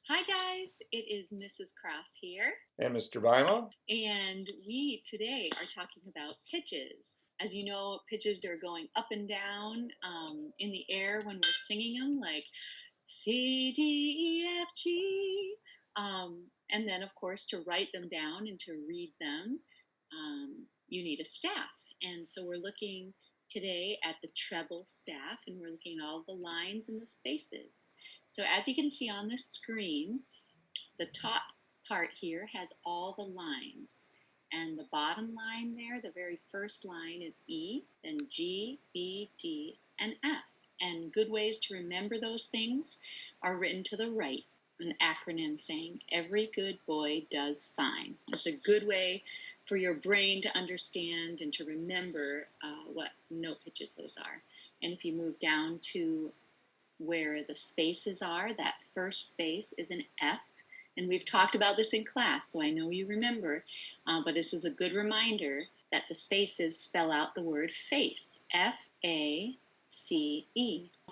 Hi guys, it is Mrs. Cross here, And Mr. Bima. and we today are talking about pitches. As you know, pitches are going up and down in the air when we're singing them, like C, D, E, F, G. And then, of course, to write them down and to read them, you need a staff. And so we're looking today at the treble staff, and we're looking at all the lines and the spaces. So as you can see on this screen, the top part here has all the lines. And the bottom line there, the very first line is E, then G, B, D, and F. And good ways to remember those things are written to the right, an acronym saying, every good boy does fine. It's a good way for your brain to understand and to remember what note pitches those are. And if you move down to where the spaces are, that first space is an F. And we've talked about this in class, so I know you remember, but this is a good reminder that the spaces spell out the word face, F-A-C-E.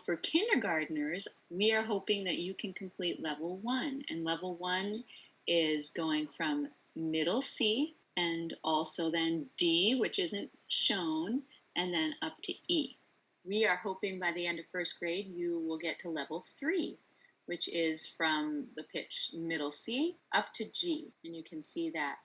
For kindergartners, we are hoping that you can complete level 1, and level 1 is going from middle C and also then D, which isn't shown, and then up to E. We are hoping by the end of first grade you will get to level 3, which is from the pitch middle C up to G. And you can see that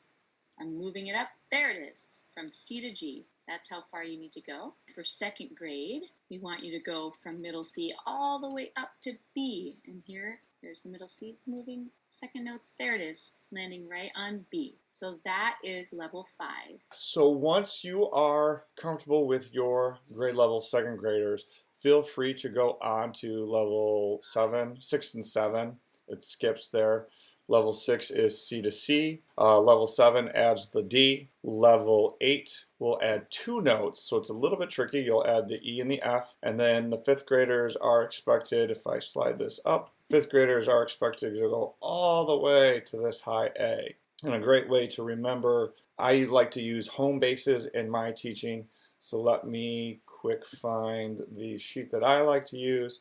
I'm moving it up. There it is, from C to G. That's how far you need to go. For second grade, we want you to go from middle C all the way up to B. And here, there's the middle C, it's moving. Second notes, there it is, landing right on B. So that is level 5. So once you are comfortable with your grade level second graders, feel free to go on to level 7, 6, and 7. It skips there. Level 6 is C to C. Level 7 adds the D. Level 8 will add 2 notes, so it's a little bit tricky. You'll add the E and the F. And then the 5th graders are expected, if I slide this up, 5th graders are expected to go all the way to this high A. And a great way to remember, I like to use home bases in my teaching. So let me quick find the sheet that I like to use.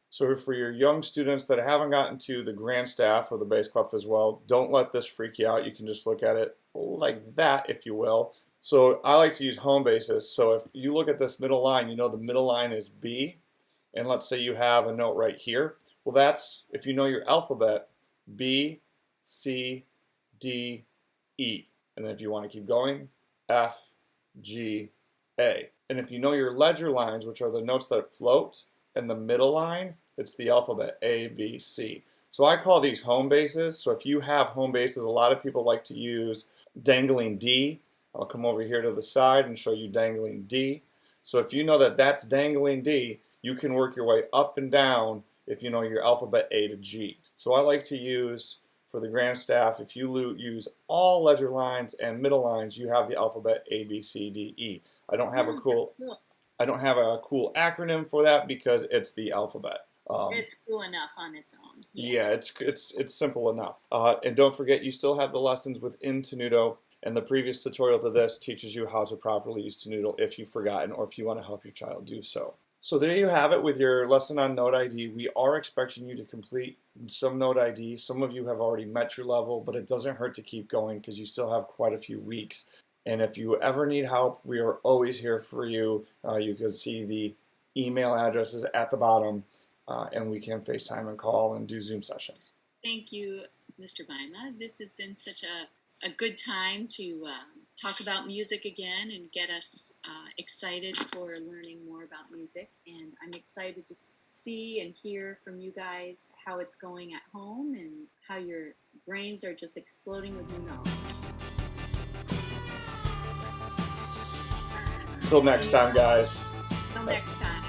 So for your young students that haven't gotten to the grand staff or the bass clef as well, don't let this freak you out. You can just look at it like that, if you will. So I like to use home bases. So if you look at this middle line, you know the middle line is B. And let's say you have a note right here. Well, that's, if you know your alphabet, B, C, D, E. And then if you want to keep going, F, G, A. And if you know your ledger lines, which are the notes that float, and the middle line, it's the alphabet, A, B, C. So I call these home bases. So if you have home bases, a lot of people like to use dangling D. I'll come over here to the side and show you dangling D. So if you know that that's dangling D, you can work your way up and down if you know your alphabet A to G. So I like to use, for the grand staff, if you use all ledger lines and middle lines, you have the alphabet A, B, C, D, E. I don't have a cool acronym for that because it's the alphabet. It's cool enough on its own. Yeah, it's simple enough. And don't forget, you still have the lessons within Tenuto, and the previous tutorial to this teaches you how to properly use Tenuto if you've forgotten or if you want to help your child do so. So there you have it with your lesson on Note ID. We are expecting you to complete some Note ID. Some of you have already met your level, but it doesn't hurt to keep going because you still have quite a few weeks. And if you ever need help, we are always here for you. You can see the email addresses at the bottom, and we can FaceTime and call and do Zoom sessions. Thank you, Mr. Bima. This has been such a good time to talk about music again and get us excited for learning more about music. And I'm excited to see and hear from you guys how it's going at home and how your brains are just exploding with new knowledge. Until next time, guys. Until next time.